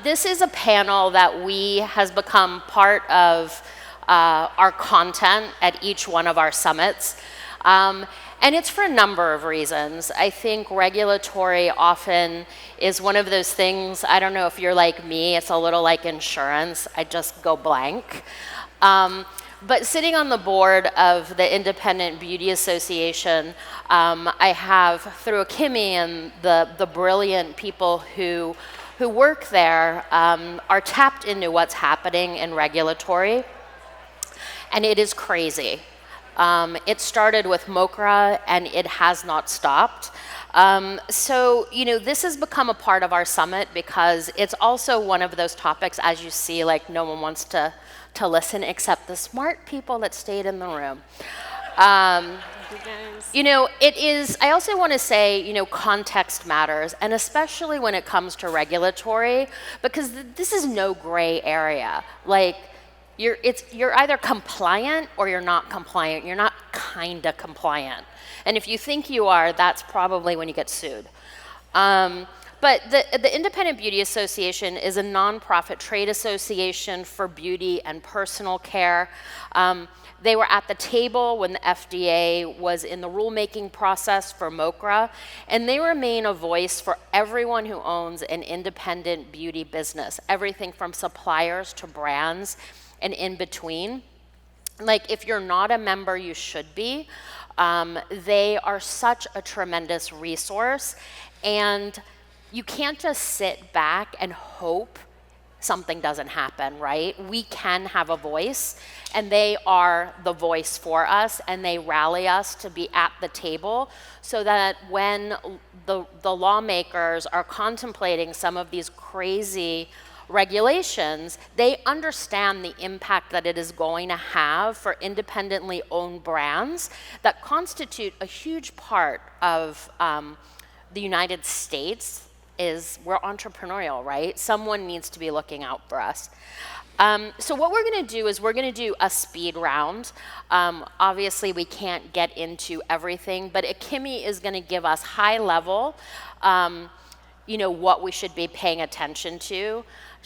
This is a panel that has become part of our content at each one of our summits. And it's for a number of reasons. I think regulatory often is one of those things, I don't know if you're like me, it's a little like insurance, I just go blank. But sitting on the board of the Independent Beauty Association, I have, through Akemi and the brilliant people who work there, are tapped into what's happening in regulatory. And it is crazy. It started with MoCRA, and it has not stopped. So, this has become a part of our summit because it's also one of those topics, as you see, like no one wants to listen except the smart people that stayed in the room. It is, I also want to say, context matters, and especially when it comes to regulatory, because this is no gray area. Like, you're either compliant or you're not compliant. You're not kinda compliant. And if you think you are, that's probably when you get sued. But the Independent Beauty Association is a nonprofit trade association for beauty and personal care. They were at the table when the FDA was in the rulemaking process for MoCRA, and they remain a voice for everyone who owns an independent beauty business, everything from suppliers to brands and in between. Like, if you're not a member, you should be. They are such a tremendous resource, and you can't just sit back and hope something doesn't happen, right? We can have a voice, and they are the voice for us, and they rally us to be at the table so that when the lawmakers are contemplating some of these crazy regulations, they understand the impact that it is going to have for independently owned brands that constitute a huge part of the United States. We're entrepreneurial, right? Someone needs to be looking out for us. So what we're going to do is we're going to do a speed round. Obviously, we can't get into everything, but Akemi is going to give us high level, what we should be paying attention to.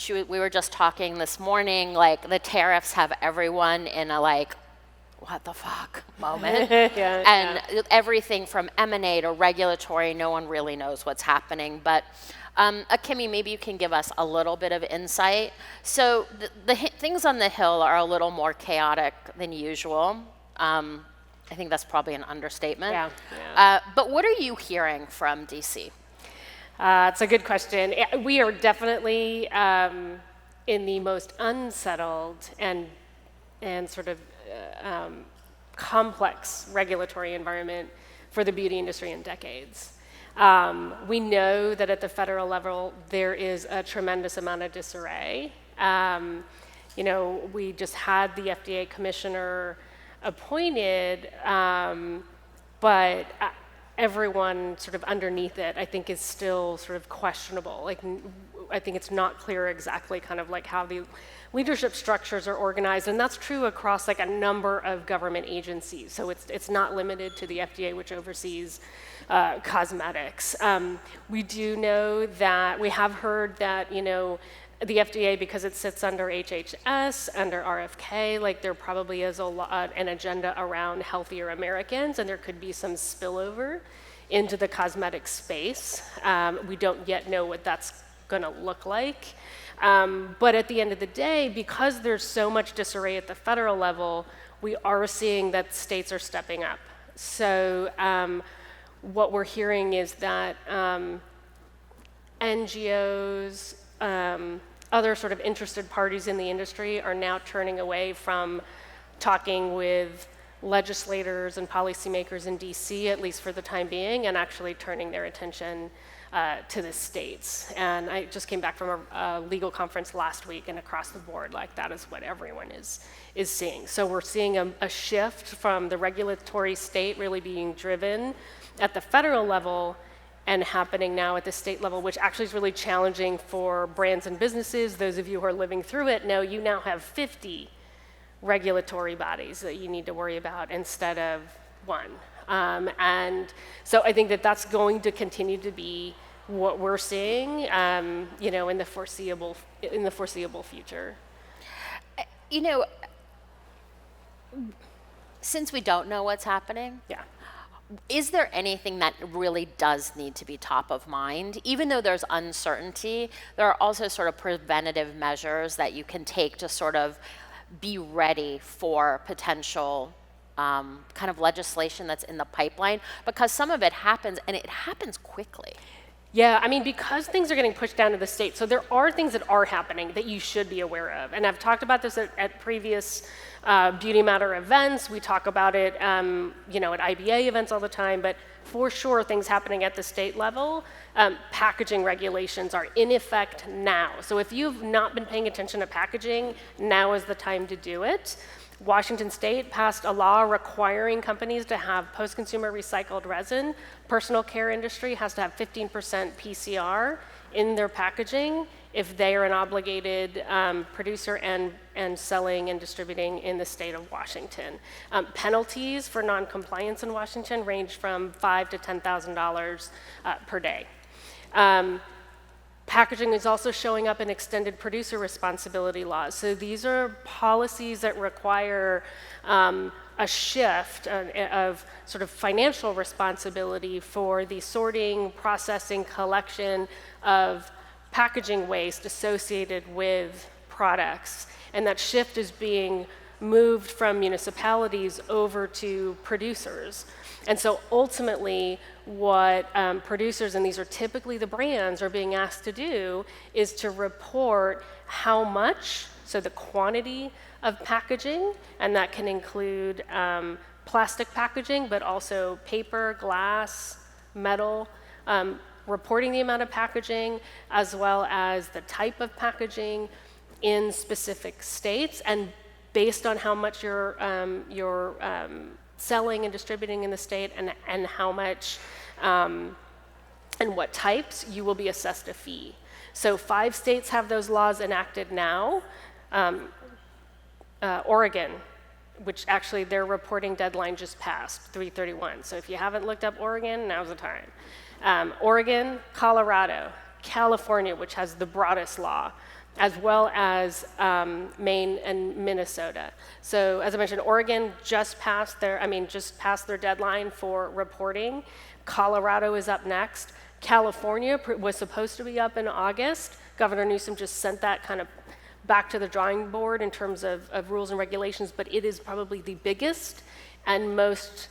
We were just talking this morning, like the tariffs have everyone in a what the fuck moment. Everything from M&A to regulatory, no one really knows what's happening. But Akemi, maybe you can give us a little bit of insight. So the things on the Hill are a little more chaotic than usual. I think that's probably an understatement. But what are you hearing from DC? It's a good question. We are definitely in the most unsettled and sort of complex regulatory environment for the beauty industry in decades. We know that at the federal level, there is a tremendous amount of disarray. We just had the FDA commissioner appointed, but everyone sort of underneath it, I think, is still sort of questionable. I think it's not clear exactly kind of like how the leadership structures are organized, and that's true across a number of government agencies. So it's not limited to the FDA, which oversees cosmetics. We do know that, we have heard that, the FDA, because it sits under HHS, under RFK, there probably is an agenda around healthier Americans, and there could be some spillover into the cosmetic space. We don't yet know what that's going to look like. But at the end of the day, because there's so much disarray at the federal level, we are seeing that states are stepping up. So what we're hearing is that NGOs, other sort of interested parties in the industry are now turning away from talking with legislators and policymakers in DC, at least for the time being, and actually turning their attention to the states. And I just came back from a legal conference last week, and across the board, that is what everyone is seeing. So we're seeing a shift from the regulatory state really being driven at the federal level and happening now at the state level, which actually is really challenging for brands and businesses. Those of you who are living through it know you now have 50 regulatory bodies that you need to worry about instead of one. And so I think that that's going to continue to be what we're seeing, in the foreseeable future. You know, since we don't know what's happening, Yeah. is there anything that really does need to be top of mind? Even though there's uncertainty, there are also sort of preventative measures that you can take to sort of be ready for potential kind of legislation that's in the pipeline, because some of it happens and it happens quickly. Yeah, I mean, because things are getting pushed down to the state, so there are things that are happening that you should be aware of. And I've talked about this at previous BeautyMatter events. We talk about it, at IBA events all the time, but for sure, things happening at the state level, packaging regulations are in effect now. So if you've not been paying attention to packaging, now is the time to do it. Washington State passed a law requiring companies to have post-consumer recycled resin. Personal care industry has to have 15% PCR in their packaging if they are an obligated producer and selling and distributing in the state of Washington. Penalties for non-compliance in Washington range from $5,000 to $10,000 per day. Packaging is also showing up in extended producer responsibility laws. So these are policies that require a shift of sort of financial responsibility for the sorting, processing, collection of packaging waste associated with products. And that shift is being moved from municipalities over to producers. And so ultimately, what producers, and these are typically the brands, are being asked to do is to report how much, so the quantity of packaging, and that can include plastic packaging, but also paper, glass, metal, reporting the amount of packaging, as well as the type of packaging in specific states, and based on how much you're selling and distributing in the state, and how much and what types, you will be assessed a fee. So 5 states have those laws enacted now. Oregon, which actually their reporting deadline just passed, 3/31. So if you haven't looked up Oregon, now's the time. Oregon, Colorado, California, which has the broadest law, as well as Maine and Minnesota. So as I mentioned, Oregon just passed their deadline for reporting. Colorado is up next. California was supposed to be up in August. Governor Newsom just sent that kind of back to the drawing board in terms of rules and regulations, but it is probably the biggest and most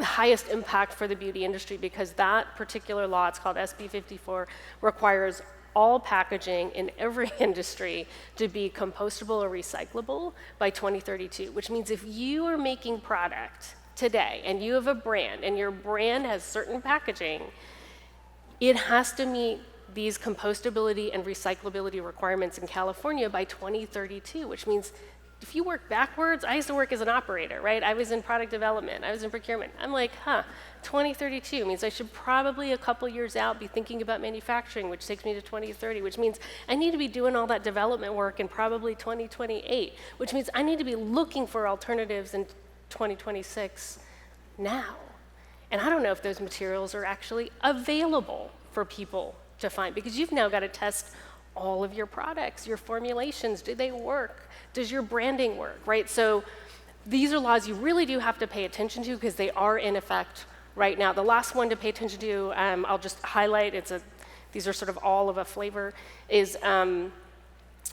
highest impact for the beauty industry, because that particular law, it's called SB 54, requires all packaging in every industry to be compostable or recyclable by 2032, which means if you are making product today and you have a brand and your brand has certain packaging, it has to meet these compostability and recyclability requirements in California by 2032, which means if you work backwards, I used to work as an operator, right? I was in product development, I was in procurement. I'm like, 2032 means I should probably a couple years out be thinking about manufacturing, which takes me to 2030, which means I need to be doing all that development work in probably 2028, which means I need to be looking for alternatives in 2026 now. And I don't know if those materials are actually available for people to find, because you've now got to test all of your products, your formulations. Do they work? Does your branding work, right? So these are laws you really do have to pay attention to because they are in effect right now. The last one to pay attention to, I'll just highlight, these are sort of all of a flavor, is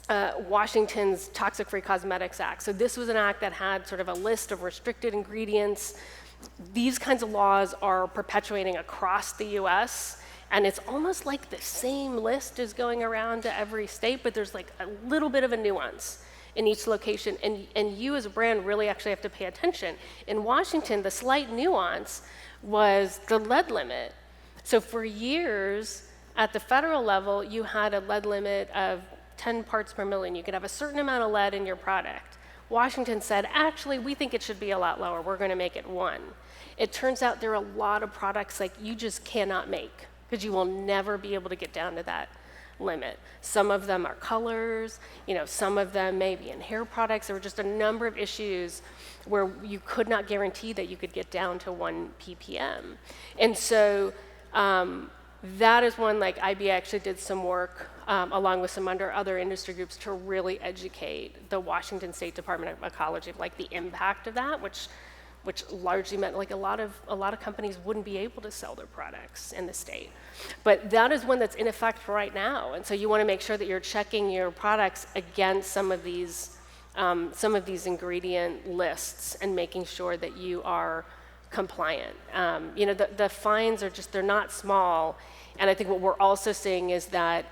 Washington's Toxic-Free Cosmetics Act. So this was an act that had sort of a list of restricted ingredients. These kinds of laws are perpetuating across the US, and it's almost like the same list is going around to every state, but there's like a little bit of a nuance in each location, and you as a brand really actually have to pay attention. In Washington, the slight nuance was the lead limit. So for years, at the federal level, you had a lead limit of 10 parts per million. You could have a certain amount of lead in your product. Washington said, actually, we think it should be a lot lower. We're going to make it 1. It turns out there are a lot of products like you just cannot make because you will never be able to get down to that limit. Some of them are colors, some of them may be in hair products. There were just a number of issues where you could not guarantee that you could get down to 1 ppm. And so That is one, like IBA actually did some work along with some other industry groups to really educate the Washington State Department of Ecology of like the impact of that, which largely meant like a lot of companies wouldn't be able to sell their products in the state. But that is one that's in effect right now, and so you want to make sure that you're checking your products against some of these ingredient lists and making sure that you are compliant. You know, the fines are just, they're not small, and I think what we're also seeing is that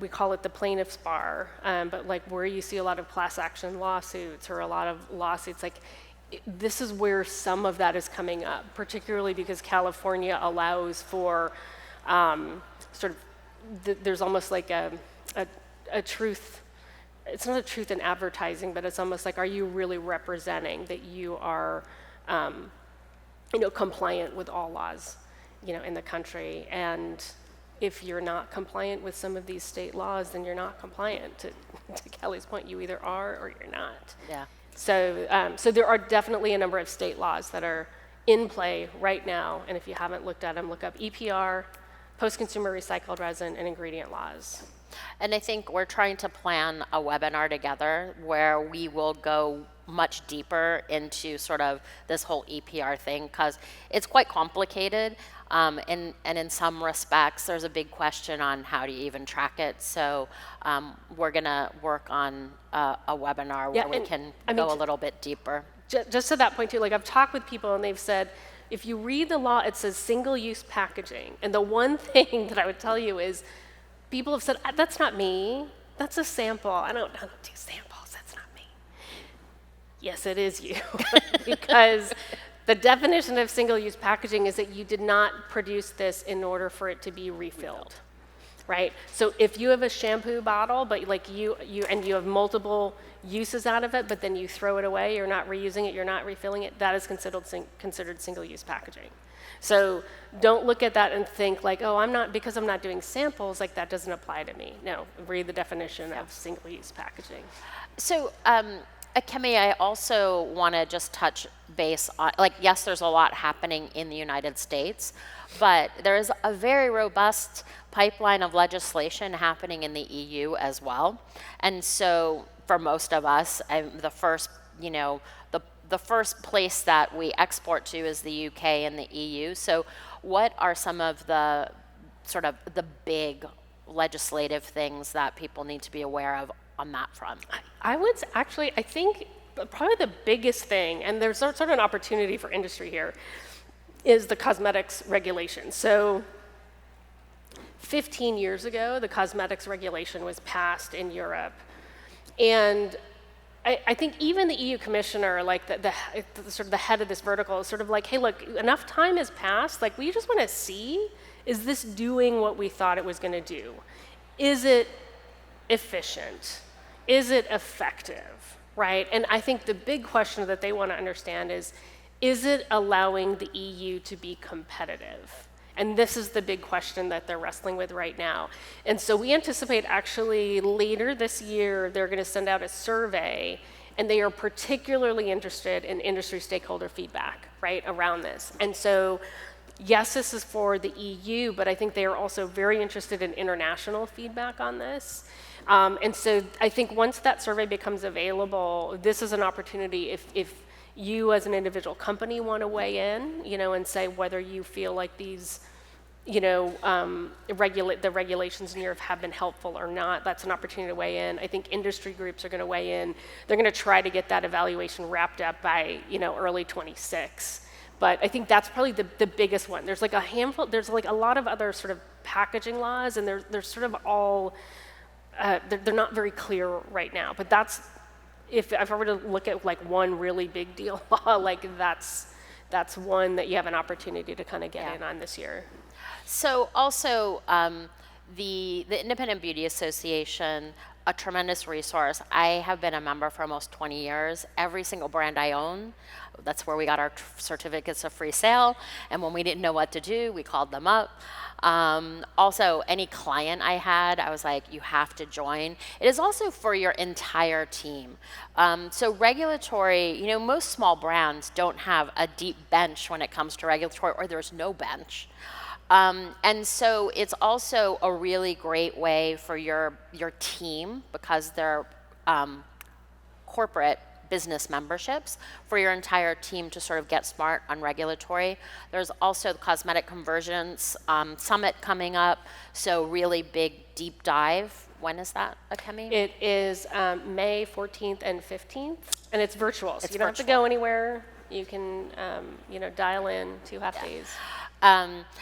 we call it the plaintiff's bar, but like where you see a lot of class action lawsuits or a lot of lawsuits, like this is where some of that is coming up, particularly because California allows for there's almost like a truth. It's not a truth in advertising, but it's almost like, are you really representing that you are, compliant with all laws, in the country? And if you're not compliant with some of these state laws, then you're not compliant. To Kelly's point, you either are or you're not. Yeah. So there are definitely a number of state laws that are in play right now. And if you haven't looked at them, look up EPR, post-consumer recycled resin, and ingredient laws. And I think we're trying to plan a webinar together where we will go much deeper into sort of this whole EPR thing, because it's quite complicated. And in some respects, there's a big question on how do you even track it. So we're going to work on a webinar where we can go a little bit deeper. Just to that point too, like I've talked with people and they've said, if you read the law, it says single-use packaging. And the one thing that I would tell you is, people have said, that's not me. That's a sample. I don't do samples. That's not me. Yes, it is you. Because the definition of single-use packaging is that you did not produce this in order for it to be refilled, right? So if you have a shampoo bottle, but like you have multiple uses out of it, but then you throw it away, you're not reusing it, you're not refilling it, that is considered single-use packaging. So don't look at that and think like, oh, because I'm not doing samples, like that doesn't apply to me. No, read the definition of single-use packaging. So, Akemi, I also want to just touch base on, like, yes, there's a lot happening in the United States, but there is a very robust pipeline of legislation happening in the EU as well. And so for most of us, the first place that we export to is the UK and the EU. So what are some of the sort of the big legislative things that people need to be aware of on that front? I think probably the biggest thing, and there's sort of an opportunity for industry here, is the cosmetics regulation. So 15 years ago, the cosmetics regulation was passed in Europe. And I think even the EU commissioner, like the sort of the head of this vertical, is sort of like, hey, look, enough time has passed. Like, we just want to see, is this doing what we thought it was going to do? Is it efficient? Is it effective, right? And I think the big question that they want to understand is it allowing the EU to be competitive? And this is the big question that they're wrestling with right now. And so we anticipate actually later this year, they're going to send out a survey, and they are particularly interested in industry stakeholder feedback, right, around this. And so, yes, this is for the EU, but I think they are also very interested in international feedback on this. And so I think once that survey becomes available, this is an opportunity if you as an individual company want to weigh in, and say whether you feel like these, the regulations in Europe have been helpful or not. That's an opportunity to weigh in. I think industry groups are going to weigh in. They're going to try to get that evaluation wrapped up by, early 26. But I think that's probably the biggest one. There's like a handful. There's like a lot of other sort of packaging laws, and they're sort of all they're not very clear right now. But that's, if I were to look at like one really big deal law, like that's one that you have an opportunity to kind of get in on this year. So also, the Independent Beauty Association, a tremendous resource. I have been a member for almost 20 years. Every single brand I own, that's where we got our certificates of free sale. And when we didn't know what to do, we called them up. Also, any client I had, I was like, you have to join. It is also for your entire team. So regulatory, most small brands don't have a deep bench when it comes to regulatory, or there's no bench. And so it's also a really great way for your team, because they're corporate business memberships, for your entire team to sort of get smart on regulatory. There's also the Cosmetic Convergence Summit coming up, so really big deep dive. When is that, Akemi? It is May 14th and 15th, and it's virtual, so It's you don't have to go anywhere. You can, dial in 2 half days.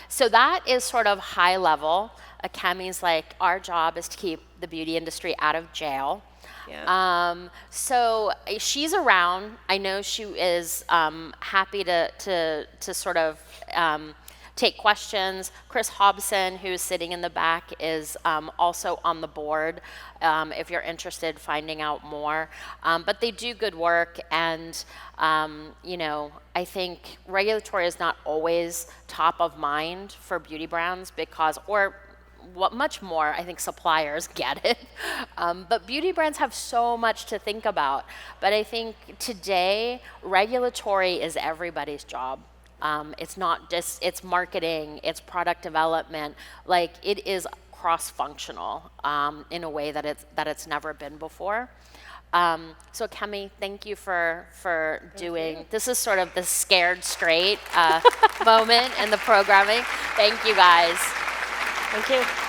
So that is sort of high level. Akemi's like, our job is to keep the beauty industry out of jail. Yeah. So she's around. I know she is happy to sort of take questions. Chris Hobson, who's sitting in the back, is also on the board if you're interested finding out more. But they do good work, and I think regulatory is not always top of mind for beauty brands, because, or what much more, I think suppliers get it. But beauty brands have so much to think about. But I think today, regulatory is everybody's job. It's not just, it's marketing, it's product development. Like, it is cross-functional in a way that it's never been before. So Akemi, thank you for doing, this is sort of the scared straight moment in the programming. Thank you guys. Thank you.